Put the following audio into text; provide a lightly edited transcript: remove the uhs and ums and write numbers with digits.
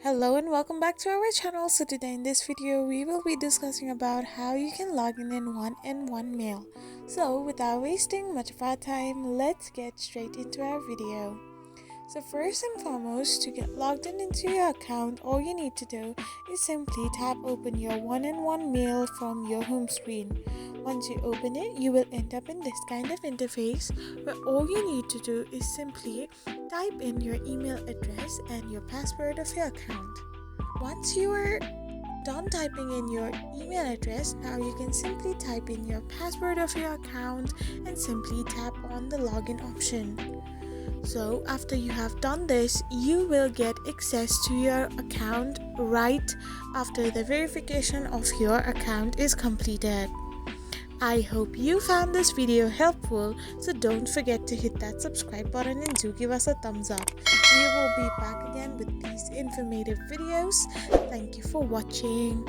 Hello and welcome back to our channel. So today in this video we will be discussing about how you can log in one mail. So without wasting much of our time, let's get straight into our video. So first and foremost, to get logged into your account, all you need to do is simply tap open your one mail from your home screen. Once you open it, you will end up in this kind of interface where all you need to do is simply type in your email address and your password of your account. Once you are done typing in your email address, now you can simply type in your password of your account and simply tap on the login option. So after you have done this, you will get access to your account right after the verification of your account is completed. I hope you found this video helpful, so don't forget to hit that subscribe button and do give us a thumbs up. We will be back again with these informative videos. Thank you for watching.